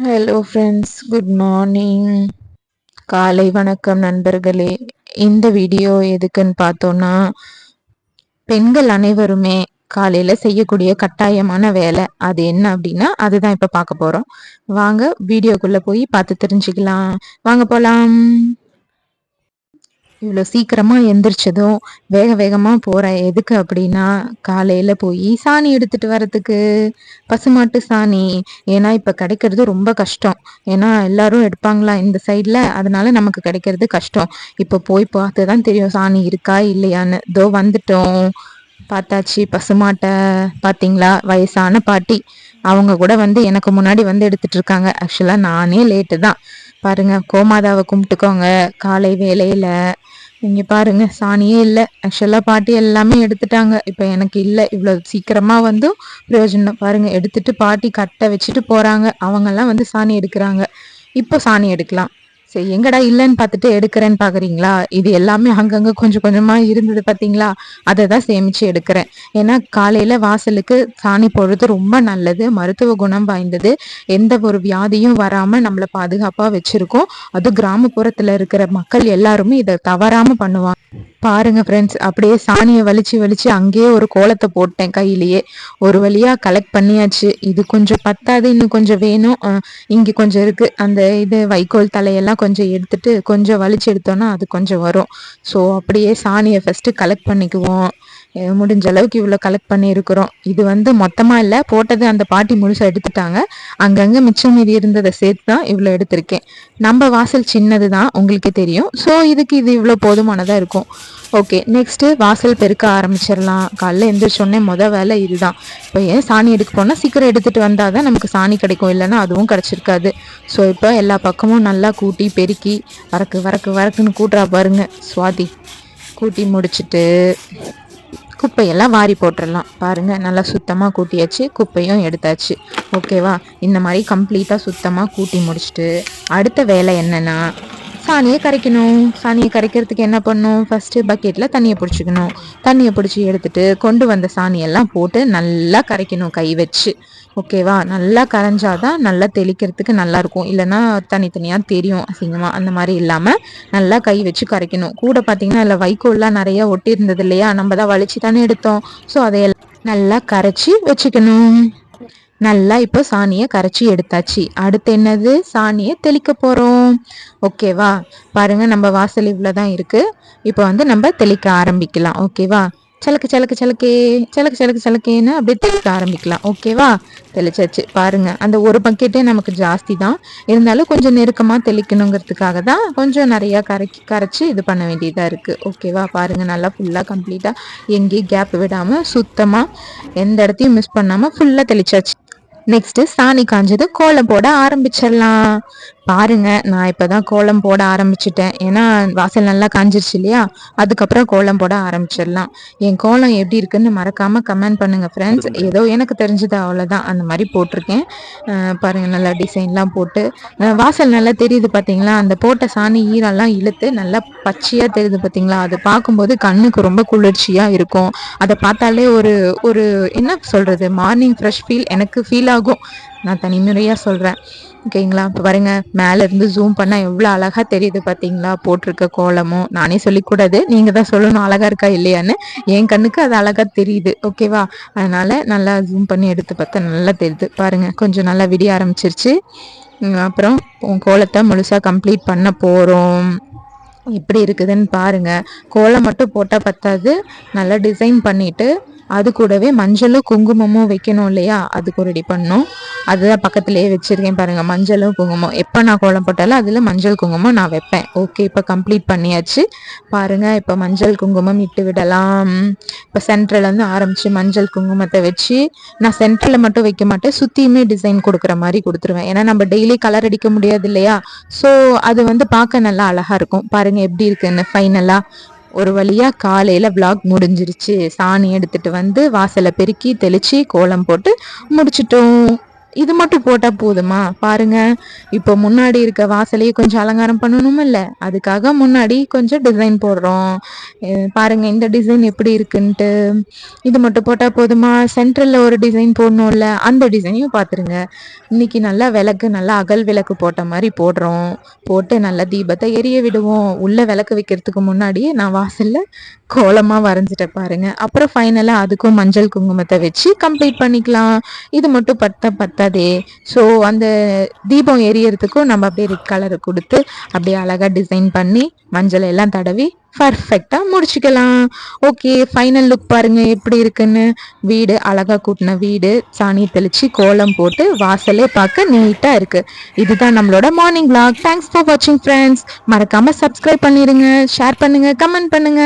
Hello friends, good morning. காலை வணக்கம் நண்பர்களே. இந்த வீடியோ எதுக்குன்னு பார்த்தோன்னா, பெண்கள் அனைவருமே காலையில செய்யக்கூடிய கட்டாயமான வேலை அது என்ன அப்படின்னா அதுதான் இப்ப பார்க்க போறோம். வாங்க வீடியோக்குள்ள போய் பார்த்து தெரிஞ்சுக்கலாம். வாங்க போலாம். இவ்வளோ சீக்கிரமா எந்திரிச்சதும் வேக வேகமா போறேன். எதுக்கு அப்படின்னா, காலையில போய் சாணி எடுத்துட்டு வரதுக்கு. பசுமாட்டு சாணி. ஏன்னா இப்ப கிடைக்கிறது ரொம்ப கஷ்டம். ஏன்னா எல்லாரும் எடுப்பாங்களா இந்த சைட்ல, அதனால நமக்கு கிடைக்கிறது கஷ்டம். இப்ப போய் பார்த்துதான் தெரியும் சாணி இருக்கா இல்லையான்னு. இதோ வந்துட்டோம். பார்த்தாச்சு பசுமாட்டை. பாத்தீங்களா, வயசான பாட்டி. அவங்க கூட வந்து எனக்கு முன்னாடி வந்து எடுத்துட்டு இருக்காங்க. ஆக்சுவலா நானே லேட்டு தான். பாருங்க, கோமாதாவை கும்பிட்டுக்கோங்க காலை வேலையில. இங்க பாருங்க, சாணியே இல்ல. ஆக்சுவலா பாட்டி எல்லாமே எடுத்துட்டாங்க. இப்ப எனக்கு இல்ல. இவ்வளவு சீக்கிரமா வந்து பிரயோஜனம் பாருங்க. எடுத்துட்டு பாட்டி கட்டை வச்சுட்டு போறாங்க. அவங்க எல்லாம் வந்து சாணி எடுக்கிறாங்க. இப்போ சாணி எடுக்கலாம். சரி, எங்கடா இல்லைன்னு பார்த்துட்டு எடுக்கிறேன்னு பாக்குறீங்களா? இது எல்லாமே அங்கங்க கொஞ்சம் கொஞ்சமா இருந்தது பாத்தீங்களா? அதை தான் சேமிச்சு எடுக்கிறேன். ஏன்னா காலையில வாசலுக்கு சாணி போடுறது ரொம்ப நல்லது, மருத்துவ குணம் வாய்ந்தது. எந்த ஒரு வியாதியும் வராம நம்மள பாதுகாப்பா வச்சிருக்கோம். அது கிராமப்புறத்துல இருக்கிற மக்கள் எல்லாருமே இதை தவறாம பண்ணுவாங்க. பாருங்க ஃப்ரெண்ட்ஸ், அப்படியே சாணியை வலிச்சு வலிச்சு அங்கேயே ஒரு கோலத்தை போட்டேன் கையிலேயே. ஒரு வழியா கலெக்ட் பண்ணியாச்சு. இது கொஞ்சம் பத்தாது, இன்னும் கொஞ்சம் வேணும். இங்க கொஞ்சம் இருக்கு. அந்த இது வைக்கோல் தலையெல்லாம் கொஞ்சம் எடுத்துட்டு கொஞ்சம் வலிச்சு எடுத்தோம்னா அது கொஞ்சம் வரும். ஸோ அப்படியே சாணியை ஃபர்ஸ்ட் கலெக்ட் பண்ணிக்குவோம். முடிஞ்ச அளவுக்கு இவ்வளோ கலெக்ட் பண்ணி இருக்கிறோம். இது வந்து மொத்தமா இல்லை, போட்டது அந்த பாட்டி முழுசா எடுத்துட்டாங்க. அங்கங்க மிச்சம் மீதி இருந்ததை சேர்த்து தான் இவ்வளோ எடுத்திருக்கேன். நம்ம வாசல் சின்னது தான், உங்களுக்கே தெரியும். ஸோ இதுக்கு இது இவ்வளோ போதுமானதாக இருக்கும். ஓகே, நெக்ஸ்ட்டு வாசல் பெருக்க ஆரம்பிச்சிடலாம். காலைல எந்திரிச்சோடனே வேலை இதுதான். இப்போ ஏன் சாணி எடுக்க போனால் சீக்கிரம் எடுத்துகிட்டு வந்தால் தான் நமக்கு சாணி கிடைக்கும், இல்லைன்னா அதுவும் கிடச்சிருக்காது. ஸோ இப்போ எல்லா பக்கமும் நல்லா கூட்டி பெருக்கி வரக்கு வரக்கு வரக்குன்னு கூட்டுறா பாருங்க சுவாதி. கூட்டி முடிச்சுட்டு குப்பையெல்லாம் வாரி போட்டுடலாம். பாருங்க, நல்லா சுத்தமாக கூட்டியாச்சு, குப்பையும் எடுத்தாச்சு. ஓகேவா? இந்த மாதிரி கம்ப்ளீட்டாக சுத்தமாக கூட்டி முடிச்சுட்டு அடுத்த வேலை என்னன்னா, சாணியை கரைக்கணும். சாணியை கரைக்கிறதுக்கு என்ன பண்ணணும்? ஃபர்ஸ்ட் பக்கெட்ல தண்ணியை பிடிச்சிக்கணும். தண்ணியை பிடிச்சி எடுத்துட்டு கொண்டு வந்த சாணியெல்லாம் போட்டு நல்லா கரைக்கணும் கை வச்சு. ஓகேவா? நல்லா கரைஞ்சாதான் நல்லா தெளிக்கிறதுக்கு நல்லா இருக்கும். இல்லைன்னா தனித்தனியா தெரியும் அசிங்கமா. அந்த மாதிரி இல்லாம நல்லா கை வச்சு கரைக்கணும். கூட பாத்தீங்கன்னா இல்லை வைக்கோல்லாம் நிறைய ஒட்டி இருந்தது இல்லையா, நம்ம தான் வலிச்சு தானே எடுத்தோம். ஸோ அதையெல்லாம் நல்லா கரைச்சி வச்சுக்கணும். நல்லா இப்போ சாணியை கரைச்சி எடுத்தாச்சு. அடுத்து என்னது? சாணியை தெளிக்க போறோம். ஓகேவா? பாருங்க, நம்ம வாசல் இவ்வளவுதான் இருக்கு. இப்போ வந்து நம்ம தெளிக்க ஆரம்பிக்கலாம். ஓகேவா? சலக்கு சலக்கு சலக்கே, சலக்கு சலக்கு சலக்கேன்னு அப்படியே தெளிக்க ஆரம்பிக்கலாம். ஓகேவா? தெளிச்சாச்சு. பாருங்க, அந்த ஒரு பக்கெட்டே நமக்கு ஜாஸ்தி தான். இருந்தாலும் கொஞ்சம் நெருக்கமா தெளிக்கணுங்கிறதுக்காக தான் கொஞ்சம் நிறைய கரைச்சி இது பண்ண வேண்டியதா இருக்கு. ஓகேவா? பாருங்க, நல்லா ஃபுல்லா கம்ப்ளீட்டா எங்கேயும் கேப் விடாம சுத்தமா எந்த இடத்தையும் மிஸ் பண்ணாம ஃபுல்லா தெளிச்சாச்சு. நெக்ஸ்ட் சாணி காஞ்சது கோலம் போட ஆரம்பிச்சிடலாம். பாருங்க, நான் இப்பதான் கோலம் போட ஆரம்பிச்சுட்டேன். ஏன்னா வாசல் நல்லா காஞ்சிருச்சு இல்லையா, அதுக்கப்புறம் கோலம் போட ஆரம்பிச்சிடலாம். என் கோலம் எப்படி இருக்குன்னு மறக்காம கமெண்ட் பண்ணுங்க ஃப்ரெண்ட்ஸ். ஏதோ எனக்கு தெரிஞ்சது அவ்வளவுதான், அந்த மாதிரி போட்டிருக்கேன். பாருங்க, நல்லா டிசைன்லாம் போட்டு வாசல் நல்லா தெரியுது பாத்தீங்களா? அந்த போட்ட சாணி ஈரெல்லாம் இழுத்து நல்லா பச்சையா தெரியுது பாத்தீங்களா? அது பார்க்கும்போது கண்ணுக்கு ரொம்ப குளிர்ச்சியா இருக்கும். அதை பார்த்தாலே ஒரு ஒரு என்ன சொல்றது, மார்னிங் ஃப்ரெஷ் ஃபீல் எனக்கு ஃபீல் ஆகும். நான் தனிமுறையா சொல்றேன். ஓகேங்களா? இப்போ பாருங்க, மேல இருந்து ஜூம் பண்ணா எவ்வளவு அழகா தெரியுது பாத்தீங்களா போட்டிருக்க கோலமும். நானே சொல்லிக்கூடாது, நீங்க தான் சொல்லணும் அழகா இருக்கா இல்லையான்னு. என் கண்ணுக்கு அது அழகா தெரியுது. ஓகேவா? அதனால நல்லா ஜூம் பண்ணி எடுத்து பார்த்தா நல்லா தெரியுது. பாருங்க, கொஞ்சம் நல்லா விடிய ஆரம்பிச்சிருச்சு. அப்புறம் கோலத்தை முழுசா கம்ப்ளீட் பண்ண போறோம். எப்படி இருக்குதுன்னு பாருங்க. கோலம் மட்டும் போட்டா பத்தாது, நல்லா டிசைன் பண்ணிட்டு அது கூடவே மஞ்சளும் குங்குமமும் வைக்கணும் இல்லையா, அதுக்கு ரெடி பண்ணணும். அதுதான் பக்கத்துலயே வச்சிருக்கேன் பாருங்க, மஞ்சளும் குங்குமம். எப்ப நான் கோலம் போட்டாலும் அதுல மஞ்சள் குங்குமம் நான் வைப்பேன். ஓகே, இப்ப கம்ப்ளீட் பண்ணியாச்சு. பாருங்க, இப்ப மஞ்சள் குங்குமம் இட்டு விடலாம். இப்ப சென்ட்ரல்ல இருந்து ஆரம்பிச்சு மஞ்சள் குங்குமத்தை வச்சு, நான் சென்ட்ரல்ல மட்டும் வைக்க மாட்டேன், சுத்தியுமே டிசைன் கொடுக்குற மாதிரி கொடுத்துருவேன். ஏன்னா நம்ம டெய்லி கலர் அடிக்க முடியாது இல்லையா. ஸோ அது வந்து பார்க்க நல்லா அழகா இருக்கும். பாருங்க எப்படி இருக்குன்னு. ஃபைனலா ஒரு வழியா காலையில விளாக் முடிஞ்சிருச்சு. சாணி எடுத்துட்டு வந்து வாசலை பெருக்கி தெளிச்சு கோலம் போட்டு முடிச்சிட்டோம். இது மட்டும் போட்டா போதுமா? பாருங்க, இப்போ முன்னாடி இருக்க வாசலையே கொஞ்சம் அலங்காரம் பண்ணணும் இல்ல, அதுக்காக முன்னாடி கொஞ்சம் டிசைன் போடுறோம். பாருங்க இந்த டிசைன் எப்படி இருக்குன்ட்டு. இது மட்டும் போட்டா போதுமா? சென்ட்ரல்ல ஒரு டிசைன் போடணும்ல, அந்த டிசைனையும் பாத்துருங்க. இன்னைக்கு நல்லா விளக்கு, நல்லா அகல் விளக்கு போட்ட மாதிரி போடுறோம். போட்டு நல்லா தீபத்தை எரிய விடுவோம். உள்ள விளக்கு வைக்கிறதுக்கு முன்னாடியே நான் வாசல்ல கோலமா வரைஞ்சிட்ட பாருங்க. அப்புறம் ஃபைனலா அதுக்கும் மஞ்சள் குங்குமத்தை வச்சு கம்ப்ளீட் பண்ணிக்கலாம். இது மட்டும் பத்தாதே. ஸோ அந்த தீபம் எரியறதுக்கும் நம்ம அப்படியே ரெட் கலரை கொடுத்து அப்படியே அழகா டிசைன் பண்ணி மஞ்சள் எல்லாம் தடவி பர்ஃபெக்டா முடிச்சுக்கலாம். ஓகே, ஃபைனல் லுக் பாருங்க எப்படி இருக்குன்னு. வீடு அழகா கூட்டின வீடு, சாணி தெளிச்சு கோலம் போட்டு வாசலே பார்க்க நீட்டா இருக்கு. இதுதான் நம்மளோட மார்னிங் vlog. தேங்க்ஸ் ஃபார் வாட்சிங் ஃப்ரெண்ட்ஸ். மறக்காம சப்ஸ்கிரைப் பண்ணிருங்க, ஷேர் பண்ணுங்க, கமெண்ட் பண்ணுங்க.